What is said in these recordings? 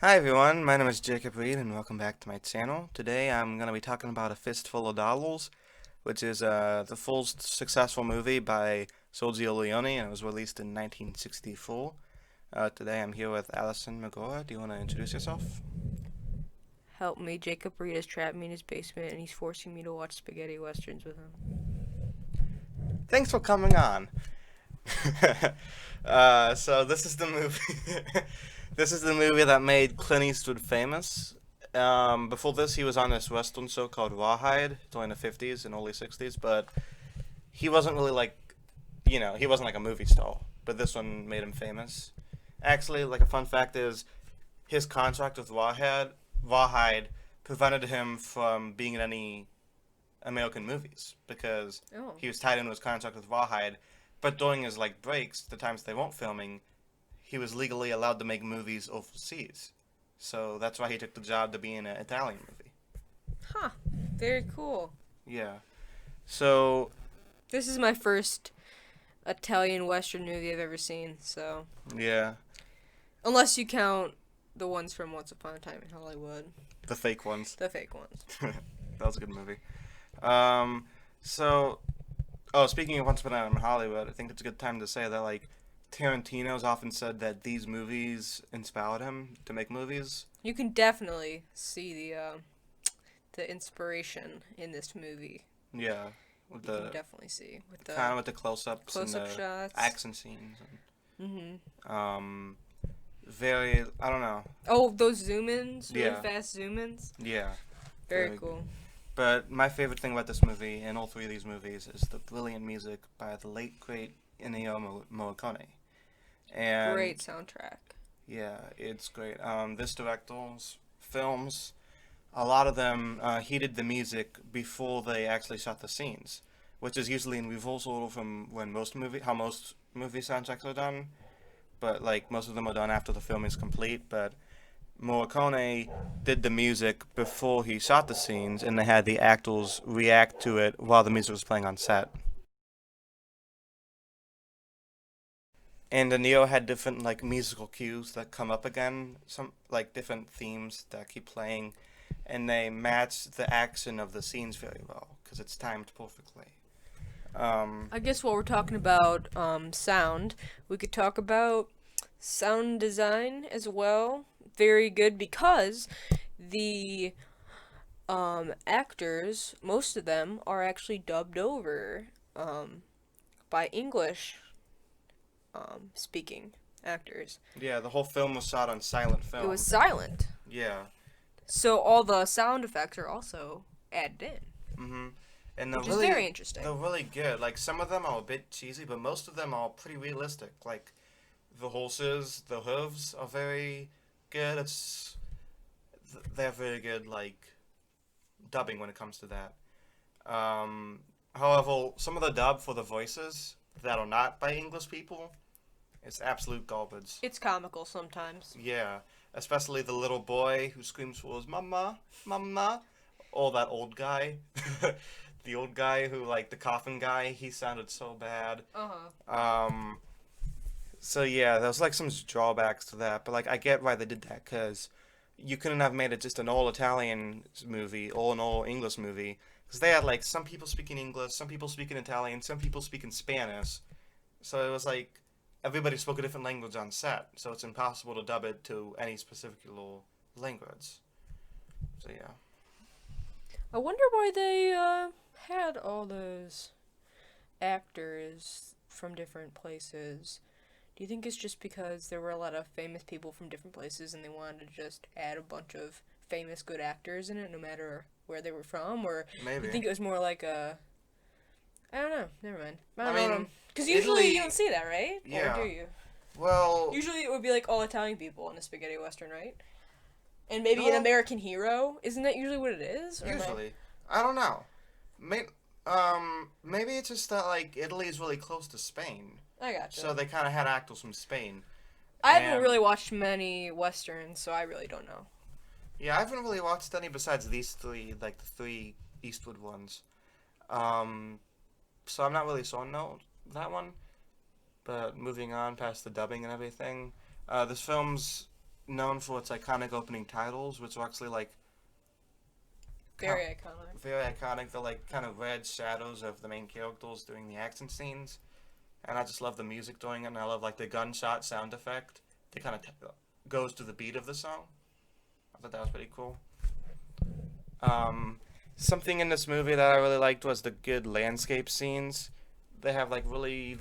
Hi everyone, my name is Jacob Reed and welcome back to my channel. Today I'm going to be talking about A Fistful of Dollars, which is the full successful movie by Sergio Leone and it was released in 1964. Today I'm here with Allison McGraw. Do you want to introduce yourself? Help me, Jacob Reed has trapped me in his basement and he's forcing me to watch spaghetti westerns with him. Thanks for coming on. So this is the movie. This is the movie that made Clint Eastwood famous. Before this, he was on this western show called Rawhide. It's only in the 50s and early 60s, but he wasn't really he wasn't like a movie star. But this one made him famous. Actually, like a fun fact is, his contract with Rawhide prevented him from being in any American movies because Oh, he was tied into his contract with Rawhide. But during his like breaks, the times they weren't filming, he was legally allowed to make movies overseas. So that's why he took the job to be in an Italian movie. huh. Very cool. Yeah. So This is my first Italian western movie I've ever seen, so. yeah, Unless you count the ones from Once Upon a Time in Hollywood, the fake ones. the fake ones. That was a good movie. Um. So oh, speaking of Once Upon a Time in Hollywood, I think it's a good time to say that like Tarantino's often said that these movies inspired him to make movies. You can definitely see the inspiration in this movie. Yeah, with You can the definitely see with the kind of with the close-ups and close-up the shots. action scenes. Mm-hmm. And, very. I don't know. Oh, those zoom-ins, really Yeah, fast zoom-ins. yeah, Very very good. cool. But my favorite thing about this movie and all three of these movies is the brilliant music by the late great Ennio Morricone. And Great soundtrack. yeah, it's great. This director's films, a lot of them he did the music before they actually shot the scenes, which is usually in reverse order from how most movie soundtracks are done. But like most of them are done after the film is complete. But Morricone did the music before he shot the scenes, and they had the actors react to it while the music was playing on set. And the Neo had different like musical cues that come up again, some like different themes that keep playing, and they match the action of the scenes very well because it's timed perfectly. Um, I guess while we're talking about sound, we could talk about sound design as well. Very good because the actors, most of them, are actually dubbed over um, by English speaking actors. yeah, the whole film was shot on silent It was film. silent. Yeah. So all the sound effects are also added in, Mhm. And which is very interesting. they're really good. Like some of them are a bit cheesy, but most of them are pretty realistic. Like the horses, the hooves are very good. They're very good like dubbing when it comes to that. However, some of the dub for the voices that are not by English people is absolute garbage. It's comical sometimes. Yeah, especially the little boy who screams for his mama, mama, or that old guy. The old guy who, like, the coffin guy, he sounded so bad. Uh huh. Um, so yeah, there's like some drawbacks to that, but like I get why they did that because you couldn't have made it just an all Italian movie or an all English movie because they had like some people speaking English, some people speaking Italian, some people speaking Spanish. So it was like everybody spoke a different language on set, so it's impossible to dub it to any specific language. So yeah. I wonder why they had all those actors from different places. Do you think it's just because there were a lot of famous people from different places and they wanted to just add a bunch of famous good actors in it no matter where they were from? Or do you Maybe. think it was more like a. I don't know. Never mind. I I don't know. mean, Because usually you don't Italy. see that, right? Or do Yeah. you? Well, Usually it would be like all Italian people in a spaghetti western, right? And maybe an well, American hero. Isn't that usually what it is? Or am I. usually. I don't know. Maybe. Maybe it's just that like Italy is really close to Spain, I gotcha. so they kind of had actors from Spain. I haven't And really watched many westerns, so I really don't know. yeah, I haven't really watched any besides these three, like the three Eastwood ones. Um, so I'm not really so know that one. But moving on past the dubbing and everything, this film's known for its iconic opening titles, which are actually like Very iconic. very iconic. They're like kind of red shadows of the main characters during the action scenes, and I just love the music during it, and I love like the gunshot sound effect. It kind of goes to the beat of the song. I thought that was pretty cool. Um, Something in this movie that I really liked was the good landscape scenes. They have like really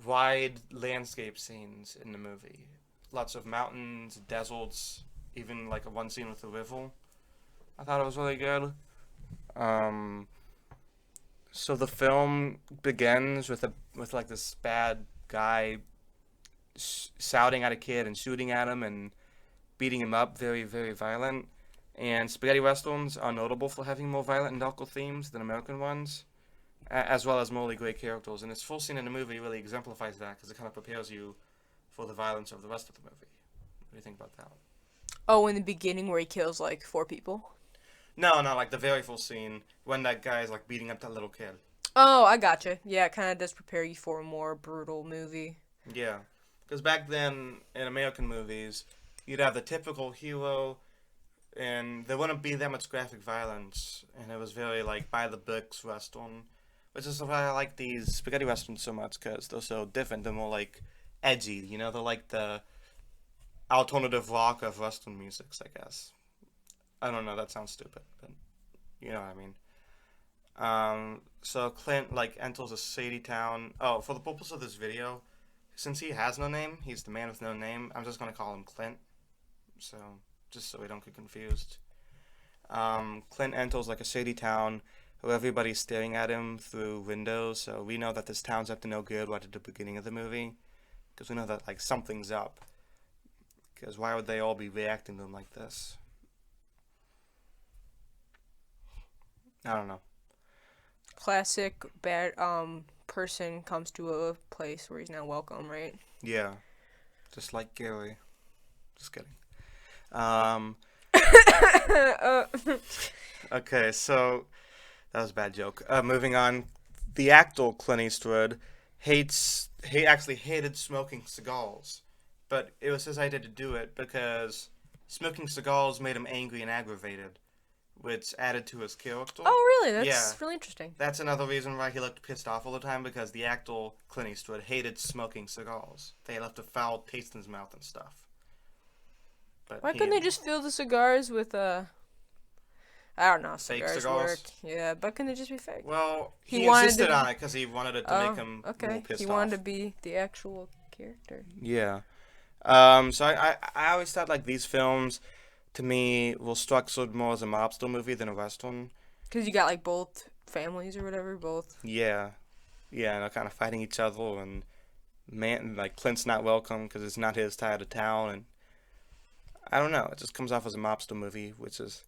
wide landscape scenes in the movie. Lots of mountains, deserts, even like one scene with a river. I thought it was really good. Um, so the film begins with like this bad guy shouting at a kid and shooting at him and beating him up, very very violent. And spaghetti westerns are notable for having more violent and darker themes than American ones, as well as more really great characters. And this full scene in the movie really exemplifies that because it kind of prepares you for the violence of the rest of the movie. What do you think about that? Oh, in the beginning where he kills like 4 people. No, no, like the very full scene when that guy is like beating up that little kid. Oh, I gotcha. Yeah, it kind of does prepare you for a more brutal movie. Yeah, because back then in American movies, you'd have the typical hero, and there wouldn't be that much graphic violence, and it was very like by the books western, which is why I like these spaghetti westerns so much because they're so different. They're more like edgy, you know. They're like the alternative rock of western musics, I guess. I don't know. That sounds stupid, but you know what I mean. So Clint like enters a shady town. Oh, for the purpose of this video, since he has no name, he's the man with no name. I'm just gonna call him Clint. So just so we don't get confused. Clint enters like a shady town where everybody's staring at him through windows. So we know that this town's up to no good right at the beginning of the movie, because we know that like something's up. Because why would they all be reacting to him like this? I don't know. Classic bad person comes to a place where he's not welcome, right? Yeah, just like Gary. Just kidding. Um, okay, so that was a bad joke. Moving on, the actor Clint Eastwood actually hated smoking cigars, but it was his idea to do it because smoking cigars made him angry and aggravated, which added to his character. Oh, really? That's Yeah. really interesting. That's another reason why he looked pissed off all the time, because the actor Clint Eastwood hated smoking cigars. They left a foul taste in his mouth and stuff. But Why couldn't they just fill the cigars with I don't know, how Fake cigars cigars? work. Yeah, but couldn't they just be fake? Well, He he wanted insisted to- on it because he wanted it to make him more okay. pissed He off. wanted to be the actual character. Yeah. So I always thought like these films, to me, were structured more as a mobster movie than a western. Because you got like both families or whatever, both. Yeah. Yeah, and they're kind of fighting each other, and man, like Clint's not welcome because it's not his side of town, and I don't know. It just comes off as a mobster movie, which is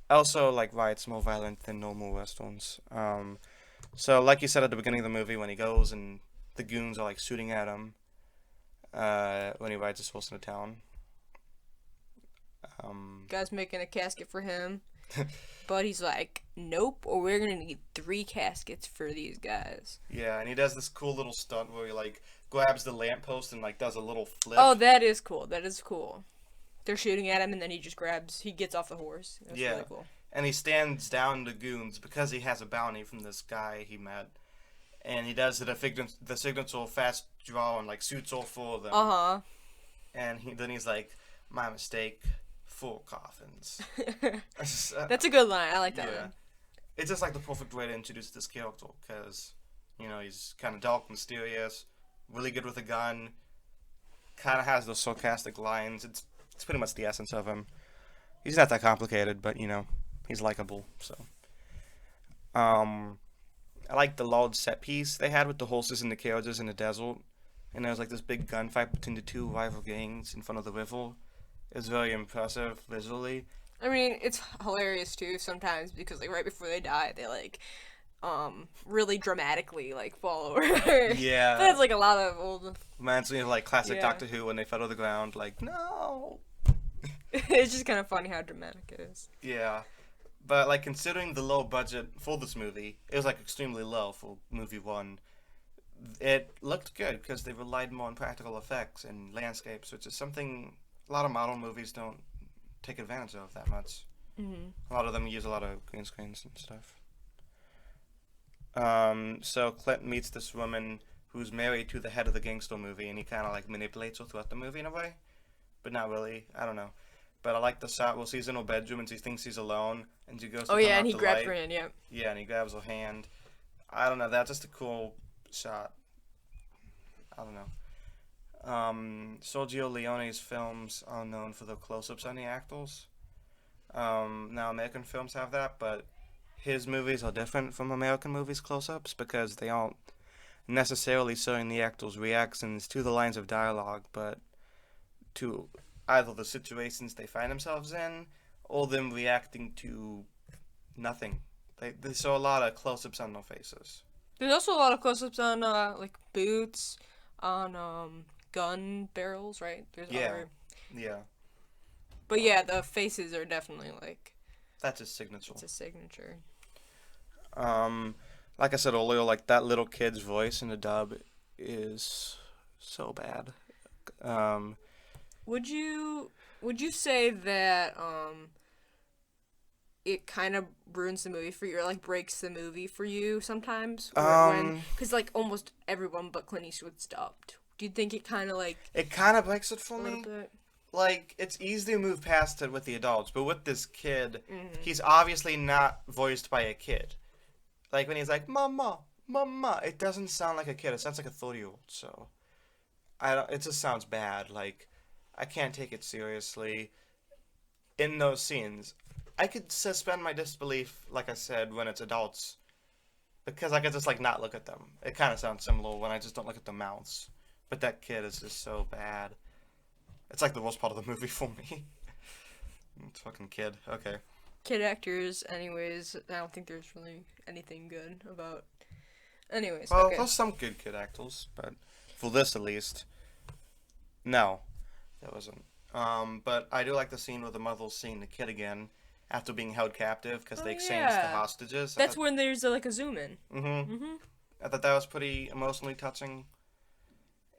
also like why it's more violent than normal westerns. So like you said at the beginning of the movie, when he goes and the goons are like shooting at him, when he rides his horse into town. Guy's making a casket for him. But he's like, nope, or we're going to need 3 caskets for these guys. Yeah, and he does this cool little stunt where he like grabs the lamppost and like does a little flip. Oh, that is cool. That is cool. They're shooting at him, and then he gets off the horse. That's Yeah. really cool. And he stands down the goons because he has a bounty from this guy he met. And he does the signature fast draw and like shoots all 4 of them. Uh-huh. And then he's like, my mistake, 4 coffins. That's a good line. I like that Yeah. one. It's just like the perfect way to introduce this character because, you know, he's kind of dark, mysterious, really good with a gun, kind of has those sarcastic lines. It's pretty much the essence of him. He's not that complicated, but, you know, he's likable, so. I like the large set piece they had with the horses and the carriages in the desert. And there was like this big gunfight between the 2 rival gangs in front of the river. It was very impressive visually. I mean, it's hilarious too sometimes because like right before they die, they like really dramatically like fall over. Yeah. That's like a lot of old. Reminds me of like classic Yeah. Doctor Who when they fell to the ground, like, no. It's just kind of funny how dramatic it is. Yeah. But like considering the low budget for this movie, it was like extremely low for movie 1. it looked good because they relied more on practical effects and landscapes, which is something a lot of model movies don't take advantage of that much. Mm-hmm. A lot of them use a lot of green screens and stuff. So Clint meets this woman who's married to the head of the gangster movie, and he kind of like manipulates her throughout the movie in a way, but not really. I don't know. But I like the shot where she's in her bedroom and she thinks he's alone, and she goes to Oh turn yeah, and off he the grabs her light. hand. Yeah. Yeah, and he grabs her hand. I don't know. That's just a cool shot. I don't know. Sergio Leone's films are known for the close-ups on the actors. Now American films have that, but his movies are different from American movies' close-ups because they aren't necessarily showing the actors' reactions to the lines of dialogue, but to either the situations they find themselves in or them reacting to nothing. They show a lot of close-ups on their faces. There's also a lot of close-ups on like boots, on gun barrels, right? There's Yeah, other, yeah, but yeah, the faces are definitely like that's his signature. it's a signature. Um, like I said earlier, like that little kid's voice in the dub is so bad. Um, Would you would you say that it kind of ruins the movie for you or like breaks the movie for you sometimes when um, because like almost everyone but Clint Eastwood stopped. Do you think it kind of like it kind of breaks it a for little me. bit? Like it's easy to move past it with the adults, but with this kid, Mm-hmm. he's obviously not voiced by a kid. Like when he's like "mama, mama," it doesn't sound like a kid. It sounds like a 30-year-old. So I don't. It just sounds bad. Like I can't take it seriously in those scenes. I could suspend my disbelief, like I said, when it's adults, because I could just like not look at them. It kind of sounds similar when I just don't look at the mouths. But that kid is just so bad. It's like the worst part of the movie for me. It's fucking kid. Okay. Kid actors, anyways. I don't think there's really anything good about. Anyways, Well, okay. there's some good kid actors, but for this at least, no, there wasn't. But I do like the scene where the mother's seeing the kid again after being held captive because Oh they exchanged the yeah, hostages. that's when there's like a zoom in. Mm-hmm. Mm-hmm. I thought that was pretty emotionally touching,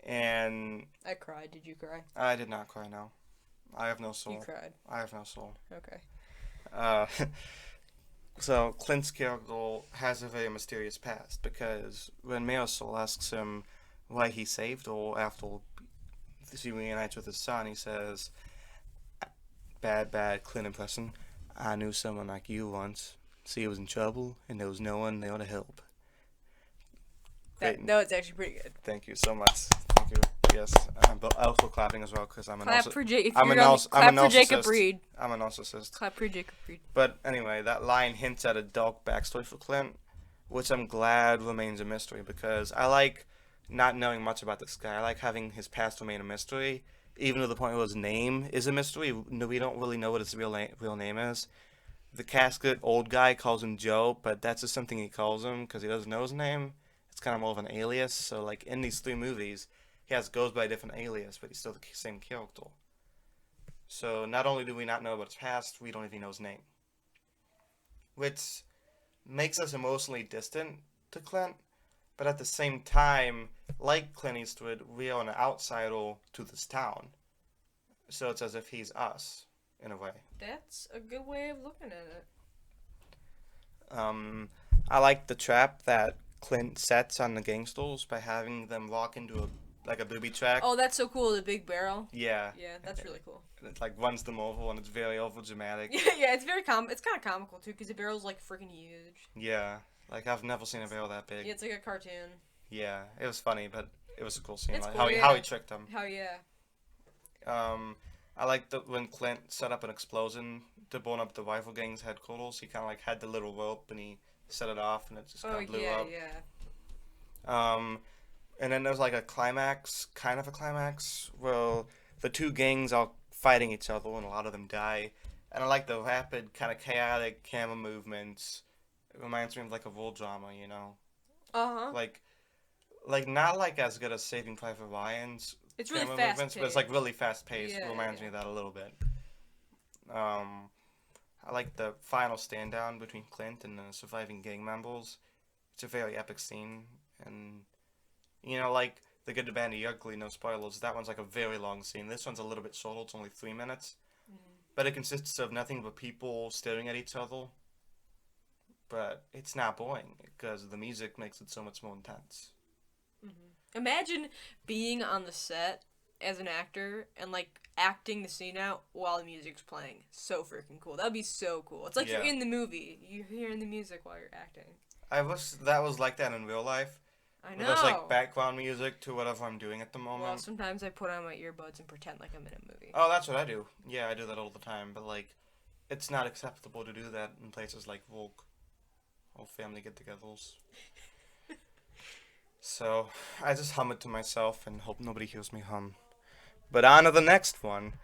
and I cried. Did you cry? I did not cry. No, I have no You soul. cried. I have no soul. Okay. Uh, so Clint's character has a very mysterious past because when Marisol asks him why he saved her after he reunites with his son, he says, "Bad, bad Clint impression. I knew someone like you once. See, he was in trouble, and there was no one there to help." Great. That was actually pretty good. Thank you so much. Thank you. Yes, I'm also clapping as well because I'm a Clap narcissist. for Jake. If I'm a you're on, narciss- I'm a clap for Jacob narcissist. Reed. I'm a narcissist. Clap for Jacob Reed. But anyway, that line hints at a dark backstory for Clint, which I'm glad remains a mystery because I like not knowing much about this guy. I like having his past remain a mystery, even to the point where his name is a mystery. We don't really know what his real name is. The casket old guy calls him Joe, but that's just something he calls him because he doesn't know his name. It's kind of more of an alias. So like in these three movies, goes by a different alias, but he's still the same character. So not only do we not know about his past, we don't even know his name, which makes us emotionally distant to Clint, but at the same time, like Clint Eastwood, we are an outsider to this town. So it's as if he's us, in a way. That's a good way of looking at it. I like the trap that Clint sets on the gangsters by having them walk into a booby track. Oh, that's so cool. The big barrel. Yeah. Yeah, that's really cool. And it like runs them over and it's very over dramatic. Yeah, it's very It's kind of comical too because the barrel's like freaking huge. Yeah. Like I've never seen a barrel that big. Yeah, it's like a cartoon. Yeah. It was funny, but it was a cool scene. It's Like cool, how yeah. he tricked them. How yeah. I like when Clint set up an explosion to burn up the rifle gang's headquarters. He kind of like had the little rope and he set it off and it just kind of blew up. Yeah. And then there's like a climax, where the two gangs are fighting each other and a lot of them die. And I like the rapid, kind of chaotic camera movements. It reminds me of like a war drama, you know? Uh huh. Like not like as good as Saving Private Ryan's It's really camera fast movements, but paced. it's like really fast paced. Yeah, It reminds me of that a little bit. I like the final stand down between Clint and the surviving gang members. It's a very epic scene, and You know, like The Good, the Bad, and the Ugly, no spoilers, that one's like a very long scene. This one's a little bit shorter, it's only 3 minutes. But it consists of nothing but people staring at each other. But it's not boring because the music makes it so much more intense. Imagine being on the set as an actor and like acting the scene out while the music's playing. So freaking cool. That'd be so cool. It's like you're Yeah. in the movie. You're hearing the music while you're acting. I wish that was like that in real life. I Where there's like know. background music to whatever I'm doing at the Well, moment. sometimes I put on my earbuds and pretend like I'm in a movie. Oh, that's what I do. Yeah, I do that all the time. But like, it's not acceptable to do that in places like work or family get-togethers. So I just hum it to myself and hope nobody hears me hum. But on to the next one.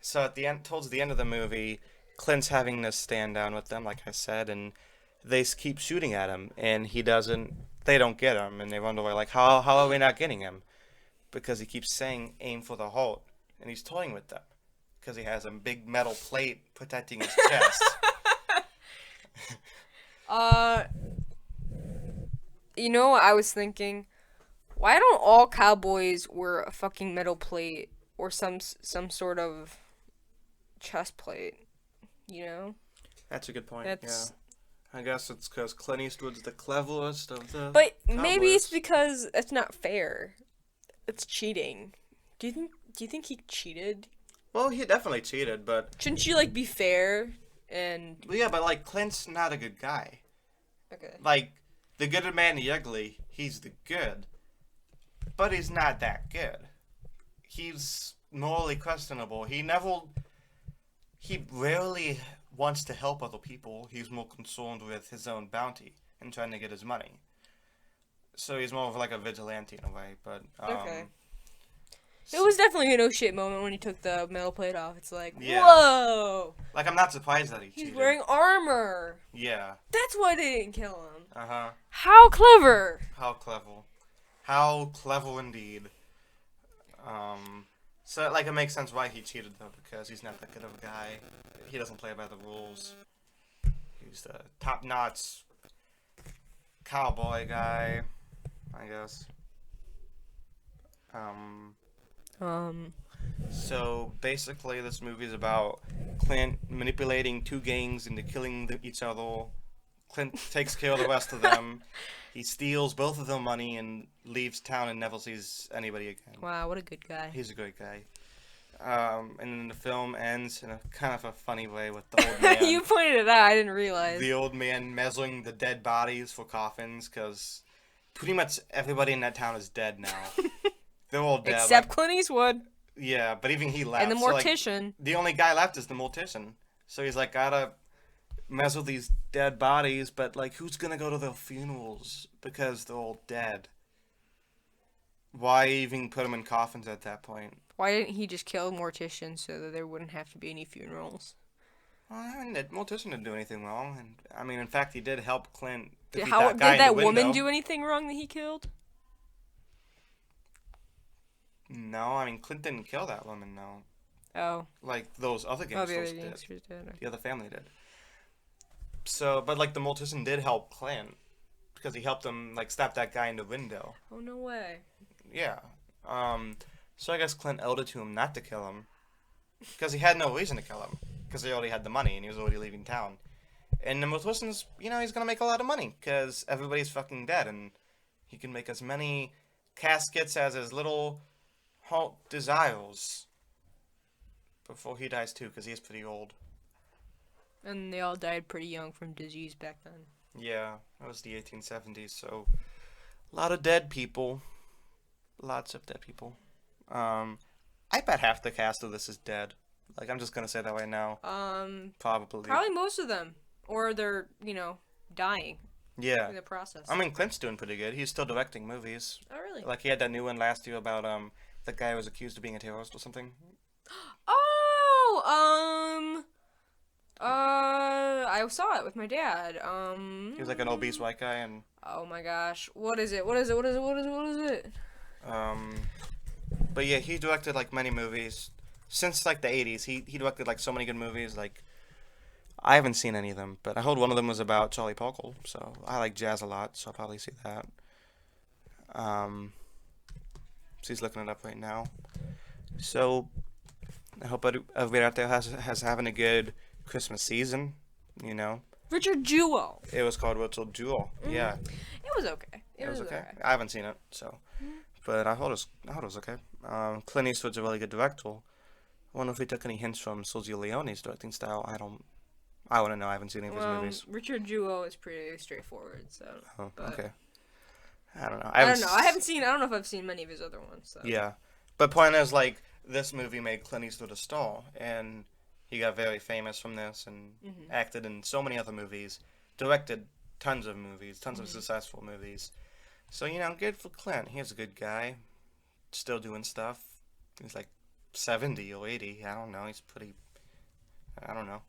So at the end, towards the end of the movie, Clint's having this stand down with them, like I said, and they keep shooting at him, and he doesn't. They don't get him, and they wonder why, like, how are we not getting him? Because he keeps saying, "Aim for the heart," and he's toying with them, because he has a big metal plate protecting his chest. You know what I was thinking? Why don't all cowboys wear a fucking metal plate or some sort of chest plate? You know? That's a good point. That's. Yeah, I guess it's because Clint Eastwood's the cleverest of the. But maybe it's cowboys. because it's not fair. It's cheating. Do you think he cheated? Well, he definitely cheated, but Shouldn't you like be fair and well, yeah, but like Clint's not a good guy. okay. Like the good, the bad, and the ugly, he's the good, but he's not that good. He's morally questionable. He rarely wants to help other people. He's more concerned with his own bounty and trying to get his money. So he's more of like a vigilante in a way, but Okay. It was definitely a no shit moment when he took the metal plate off. It's like, Yeah. whoa! like I'm not surprised that he He's cheated. wearing armor. Yeah. That's why they didn't kill him. Uh-huh. How clever! How clever. How clever indeed. So like it makes sense why he cheated though, because he's not that good of a guy. He doesn't play by the rules. He's the top-notch cowboy guy, I guess. So basically, this movie is about Clint manipulating two gangs into killing each other. Clint takes care of the rest of them. He steals both of their money and leaves town and never sees anybody again. Wow, what a good guy. He's a great guy. And then the film ends in a kind of a funny way with the old man. You pointed it out, I didn't realize. The old man measuring the dead bodies for coffins, because pretty much everybody in that town is dead now. They're all dead. Except like, Clint Eastwood. yeah, but even he left. And the So, like, mortician. the only guy left is the mortician. So he's like, gotta mess with these dead bodies, but like, who's gonna go to their funerals because they're all dead? Why even put them in coffins at that point? Why didn't he just kill mortician so that there wouldn't have to be any funerals? Well, I mean, the mortician didn't do anything wrong, and I mean, in fact, he did help Clint defeat Did that guy in that the woman window. do anything wrong that he killed? No, I mean, Clint didn't kill that woman, no. Oh. Like, those other Oh, gangsters the other did. gangsters did. The other family did. So, but, like, the mortician did help Clint, because he helped him, like, stop that guy in the window. Oh, no way. Yeah. So I guess Clint owed it to him not to kill him, because he had no reason to kill him, because he already had the money, and he was already leaving town. And the mortician's, you know, he's gonna make a lot of money, because everybody's fucking dead, and he can make as many caskets as his little heart desires before he dies too, because he is pretty old. And they all died pretty young from disease back then. Yeah, that was the 1870s, so a lot of dead people. Lots of dead people. I bet half the cast of this is dead. Like, I'm just gonna say that right now. Probably. Probably most of them. Or they're, dying Yeah. in the process. I mean, Clint's doing pretty good. He's still directing movies. Oh, really? Like, he had that new one last year about, the guy who was accused of being a terrorist or something. Oh, I saw it with my dad. He was like an obese white guy, and, Oh my gosh. What is it? What is it? but yeah, he directed, like, many movies. Since, like, the 80s, he directed, like, so many good movies, like, I haven't seen any of them, but I heard one of them was about Charlie Parker, so I like jazz a lot, so I'll probably see that. She's looking it up right now. So I hope everybody out there has having a good Christmas season. You know, Richard Jewell. it was called Richard Jewell. Yeah, It was okay. it was okay. alright. I haven't seen it, so, but I thought it was okay. Clint Eastwood's a really good director. I wonder if he took any hints from Sergio Leone's directing style. I wouldn't know. I haven't seen any of his movies. Richard Jewell is pretty straightforward. So. Oh, but okay. I don't know. I don't know. I don't know if I've seen many of his other ones. So. Yeah, but point is, like, this movie made Clint Eastwood a star, and he got very famous from this, and acted in so many other movies, directed tons of movies, tons of successful movies. So, you know, good for Clint. He's a good guy, still doing stuff. He's like 70 or 80. I don't know. He's pretty. I don't know.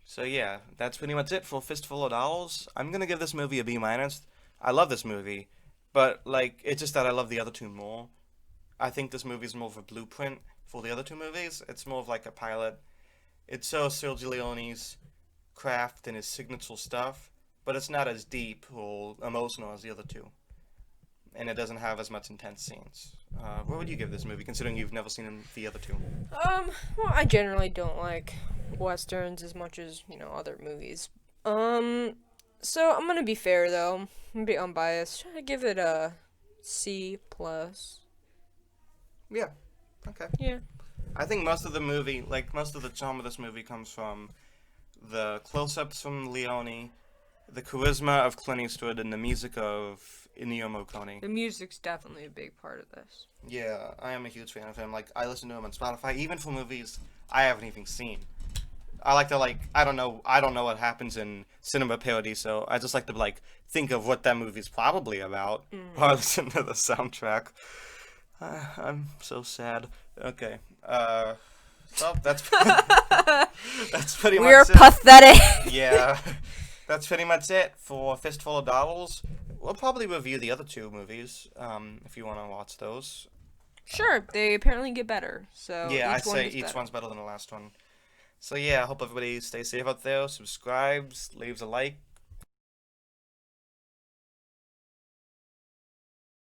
So yeah, that's pretty much it for Fistful of Dollars. I'm gonna give this movie a B minus. I love this movie, but like it's just that I love the other two more. I think this movie is more of a blueprint for the other two movies. It's more of like a pilot. It shows Sergio Leone's craft and his signature stuff, but it's not as deep or emotional as the other two, and it doesn't have as much intense scenes. What would you give this movie, considering you've never seen the other two? Well, I generally don't like westerns as much as, other movies. So I'm gonna be fair though. I'm gonna be unbiased. I give it a C plus. Yeah. Okay. Yeah. I think most of the movie, like most of the charm of this movie, comes from the close-ups from Leone, the charisma of Clint Eastwood, and the music of Ennio Morricone. The music's definitely a big part of this. Yeah, I am a huge fan of him. Like, I listen to him on Spotify, even for movies I haven't even seen. I like to, I don't know what happens in Cinema Paradiso. I just like to, think of what that movie's probably about while I listen to the soundtrack. I'm so sad. Okay. So that's that's pretty much We're it. pathetic. Yeah. That's pretty much it for Fistful of Dollars. We'll probably review the other two movies, if you want to watch those. Sure, they apparently get better. So Yeah, I'd each one say gets each better. one's better than the last one. So yeah, I hope everybody stays safe out there, subscribes, leaves a like,